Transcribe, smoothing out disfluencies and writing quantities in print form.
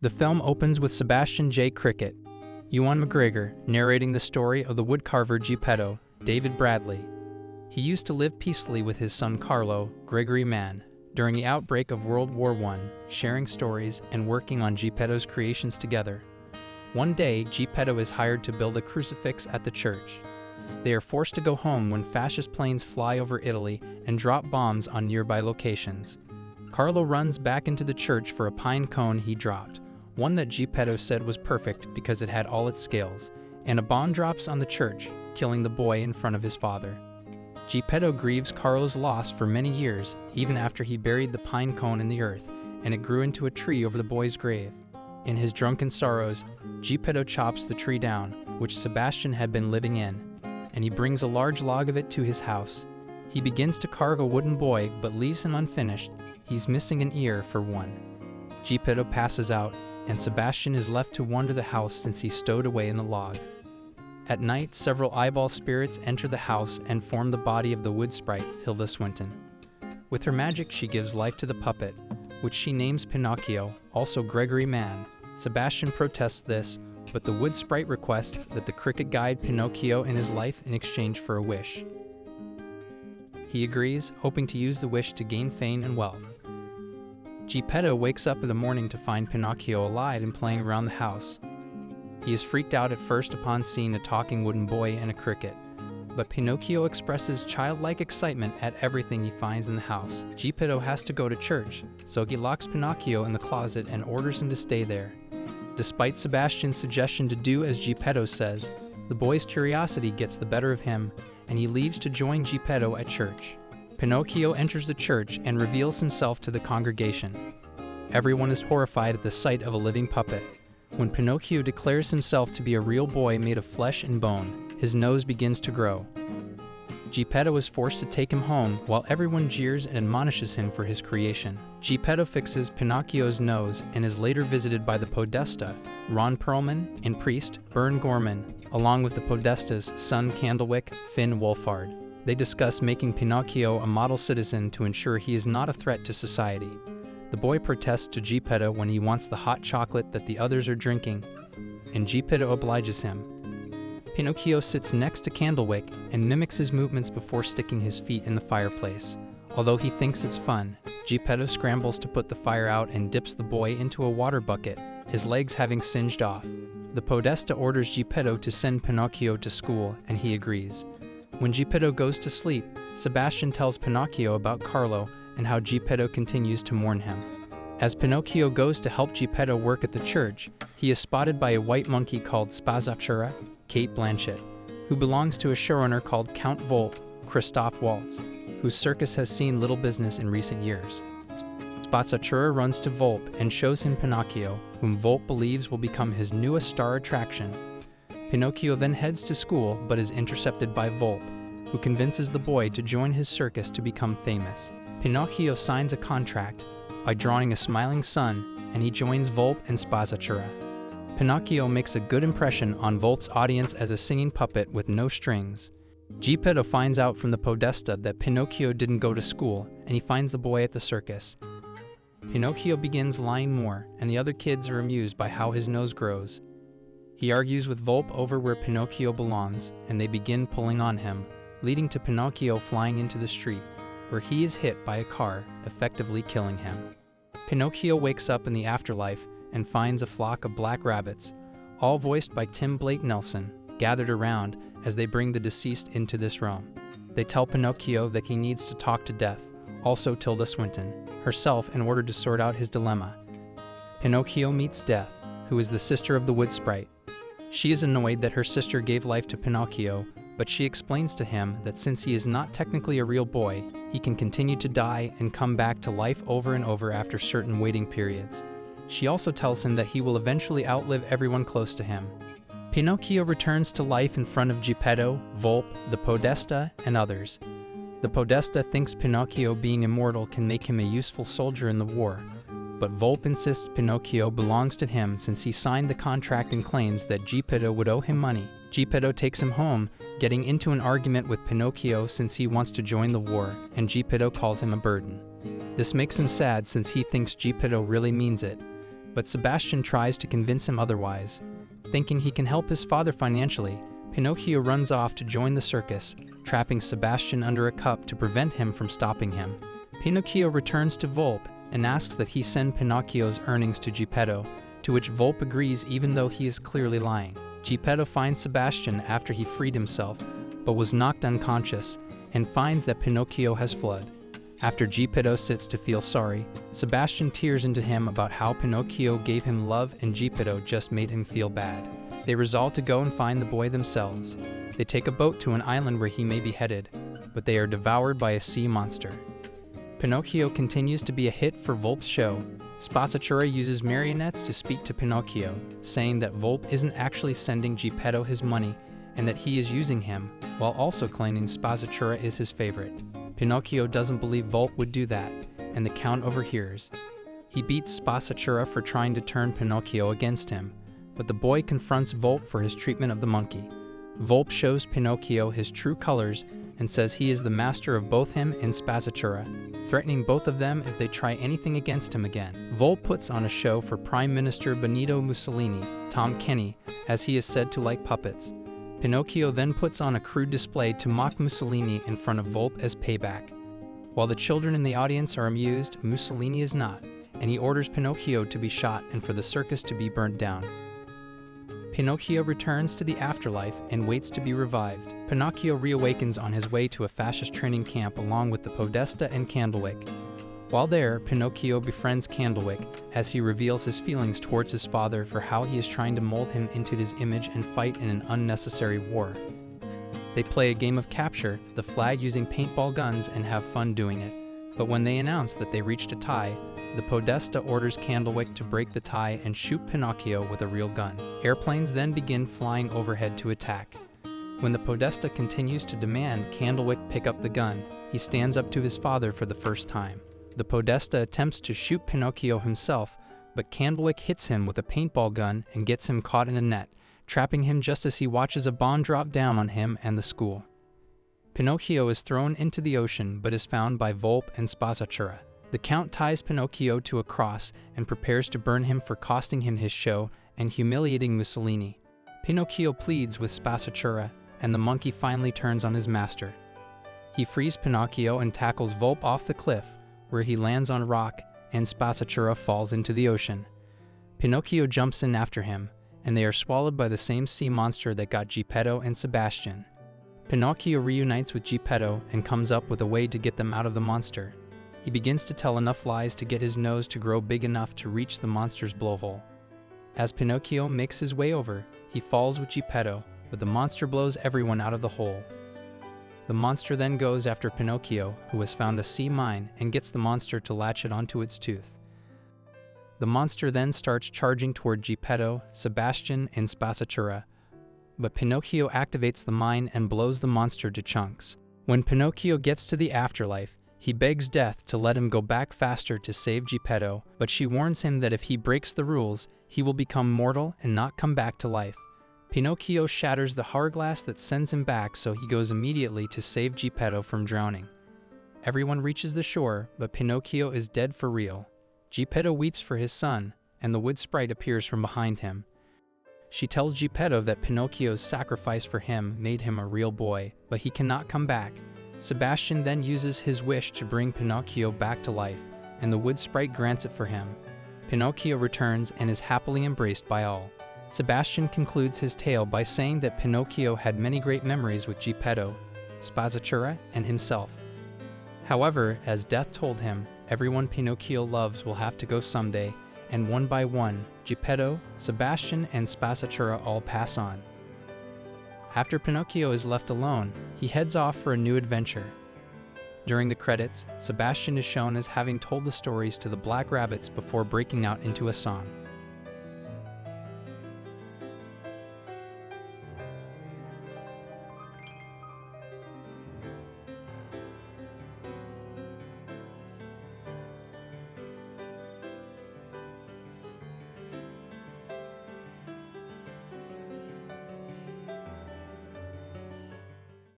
The film opens with Sebastian J. Cricket, Ewan McGregor, narrating the story of the woodcarver Geppetto, David Bradley. He used to live peacefully with his son Carlo, Gregory Mann, during the outbreak of World War I, sharing stories and working on Geppetto's creations together. One day, Geppetto is hired to build a crucifix at the church. They are forced to go home when fascist planes fly over Italy and drop bombs on nearby locations. Carlo runs back into the church for a pine cone he dropped, one that Geppetto said was perfect because it had all its scales, and a bomb drops on the church, killing the boy in front of his father. Geppetto grieves Carlo's loss for many years, even after he buried the pine cone in the earth, and it grew into a tree over the boy's grave. In his drunken sorrows, Geppetto chops the tree down, which Sebastian had been living in, and he brings a large log of it to his house. He begins to carve a wooden boy, but leaves him unfinished. He's missing an ear, for one. Geppetto passes out, and Sebastian is left to wander the house since he's stowed away in the log. At night, several eyeball spirits enter the house and form the body of the wood sprite, Hilda Swinton. With her magic, she gives life to the puppet, which she names Pinocchio, also Gregory Mann. Sebastian protests this, but the wood sprite requests that the cricket guide Pinocchio in his life in exchange for a wish. He agrees, hoping to use the wish to gain fame and wealth. Geppetto wakes up in the morning to find Pinocchio alive and playing around the house. He is freaked out at first upon seeing a talking wooden boy and a cricket, but Pinocchio expresses childlike excitement at everything he finds in the house. Geppetto has to go to church, so he locks Pinocchio in the closet and orders him to stay there. Despite Sebastian's suggestion to do as Geppetto says, the boy's curiosity gets the better of him, and he leaves to join Geppetto at church. Pinocchio enters the church and reveals himself to the congregation. Everyone is horrified at the sight of a living puppet. When Pinocchio declares himself to be a real boy made of flesh and bone, his nose begins to grow. Geppetto is forced to take him home while everyone jeers and admonishes him for his creation. Geppetto fixes Pinocchio's nose and is later visited by the Podesta, Ron Perlman, and priest Bern Gorman, along with the Podesta's son Candlewick, Finn Wolfhard. They discuss making Pinocchio a model citizen to ensure he is not a threat to society. The boy protests to Geppetto when he wants the hot chocolate that the others are drinking, and Geppetto obliges him. Pinocchio sits next to Candlewick and mimics his movements before sticking his feet in the fireplace. Although he thinks it's fun, Geppetto scrambles to put the fire out and dips the boy into a water bucket, his legs having singed off. The Podesta orders Geppetto to send Pinocchio to school, and he agrees. When Geppetto goes to sleep, Sebastian tells Pinocchio about Carlo and how Geppetto continues to mourn him. As Pinocchio goes to help Geppetto work at the church, he is spotted by a white monkey called Spazzatura, Kate Blanchett, who belongs to a showrunner called Count Volpe, Christoph Waltz, whose circus has seen little business in recent years. Spazzatura runs to Volpe and shows him Pinocchio, whom Volpe believes will become his newest star attraction. Pinocchio then heads to school but is intercepted by Volpe, who convinces the boy to join his circus to become famous. Pinocchio signs a contract by drawing a smiling sun, and he joins Volpe and Spazzatura. Pinocchio makes a good impression on Volpe's audience as a singing puppet with no strings. Geppetto finds out from the Podesta that Pinocchio didn't go to school, and he finds the boy at the circus. Pinocchio begins lying more, and the other kids are amused by how his nose grows. He argues with Volpe over where Pinocchio belongs, and they begin pulling on him, leading to Pinocchio flying into the street, where he is hit by a car, effectively killing him. Pinocchio wakes up in the afterlife and finds a flock of black rabbits, all voiced by Tim Blake Nelson, gathered around as they bring the deceased into this realm. They tell Pinocchio that he needs to talk to Death, also Tilda Swinton, herself, in order to sort out his dilemma. Pinocchio meets Death, who is the sister of the wood sprite. She is annoyed that her sister gave life to Pinocchio, but she explains to him that since he is not technically a real boy, he can continue to die and come back to life over and over after certain waiting periods. She also tells him that he will eventually outlive everyone close to him. Pinocchio returns to life in front of Geppetto, Volpe, the Podesta, and others. The Podesta thinks Pinocchio being immortal can make him a useful soldier in the war, but Volpe insists Pinocchio belongs to him since he signed the contract and claims that Geppetto would owe him money. Geppetto takes him home, getting into an argument with Pinocchio since he wants to join the war, and Geppetto calls him a burden. This makes him sad since he thinks Geppetto really means it. but Sebastian tries to convince him otherwise. Thinking he can help his father financially, Pinocchio runs off to join the circus, trapping Sebastian under a cup to prevent him from stopping him. Pinocchio returns to Volpe and asks that he send Pinocchio's earnings to Geppetto, to which Volpe agrees even though he is clearly lying. Geppetto finds Sebastian after he freed himself, but was knocked unconscious, and finds that Pinocchio has fled. After Geppetto sits to feel sorry, Sebastian tears into him about how Pinocchio gave him love and Geppetto just made him feel bad. They resolve to go and find the boy themselves. They take a boat to an island where he may be headed, but they are devoured by a sea monster. Pinocchio continues to be a hit for Volpe's show. Spazzatura uses marionettes to speak to Pinocchio, saying that Volpe isn't actually sending Geppetto his money and that he is using him, while also claiming Spazzatura is his favorite. Pinocchio doesn't believe Volpe would do that, and the Count overhears. He beats Spazzatura for trying to turn Pinocchio against him, but the boy confronts Volpe for his treatment of the monkey. Volpe shows Pinocchio his true colors and says he is the master of both him and Spazzatura, threatening both of them if they try anything against him again. Volpe puts on a show for Prime Minister Benito Mussolini, Tom Kenny, as he is said to like puppets. Pinocchio then puts on a crude display to mock Mussolini in front of Volpe as payback. While the children in the audience are amused, Mussolini is not, and he orders Pinocchio to be shot and for the circus to be burnt down. Pinocchio returns to the afterlife and waits to be revived. Pinocchio reawakens on his way to a fascist training camp along with the Podesta and Candlewick. While there, Pinocchio befriends Candlewick as he reveals his feelings towards his father for how he is trying to mold him into his image and fight in an unnecessary war. They play a game of capture the flag using paintball guns and have fun doing it, but when they announce that they reached a tie, the Podesta orders Candlewick to break the tie and shoot Pinocchio with a real gun. Airplanes then begin flying overhead to attack. When the Podesta continues to demand Candlewick pick up the gun, he stands up to his father for the first time. The Podesta attempts to shoot Pinocchio himself, but Candlewick hits him with a paintball gun and gets him caught in a net, trapping him just as he watches a bomb drop down on him and the school. Pinocchio is thrown into the ocean but is found by Volpe and Spazzatura. The Count ties Pinocchio to a cross and prepares to burn him for costing him his show and humiliating Mussolini. Pinocchio pleads with Spazzatura, and the monkey finally turns on his master. He frees Pinocchio and tackles Volpe off the cliff, where he lands on rock and Spazzatura falls into the ocean. Pinocchio jumps in after him, and they are swallowed by the same sea monster that got Geppetto and Sebastian. Pinocchio reunites with Geppetto and comes up with a way to get them out of the monster. He begins to tell enough lies to get his nose to grow big enough to reach the monster's blowhole. As Pinocchio makes his way over, he falls with Geppetto, but the monster blows everyone out of the hole. The monster then goes after Pinocchio, who has found a sea mine, and gets the monster to latch it onto its tooth. The monster then starts charging toward Geppetto, Sebastian, and Spazzatura, but Pinocchio activates the mine and blows the monster to chunks. When Pinocchio gets to the afterlife, he begs Death to let him go back faster to save Geppetto, but she warns him that if he breaks the rules, he will become mortal and not come back to life. Pinocchio shatters the hourglass that sends him back, so he goes immediately to save Geppetto from drowning. Everyone reaches the shore, but Pinocchio is dead for real. Geppetto weeps for his son, and the wood sprite appears from behind him. She tells Geppetto that Pinocchio's sacrifice for him made him a real boy, but he cannot come back. Sebastian then uses his wish to bring Pinocchio back to life, and the wood sprite grants it for him. Pinocchio returns and is happily embraced by all. Sebastian concludes his tale by saying that Pinocchio had many great memories with Geppetto, Spazzatura, and himself. However, as Death told him, everyone Pinocchio loves will have to go someday, and one by one, Geppetto, Sebastian, and Spazzatura all pass on. After Pinocchio is left alone, he heads off for a new adventure. During the credits, Sebastian is shown as having told the stories to the Black Rabbits before breaking out into a song.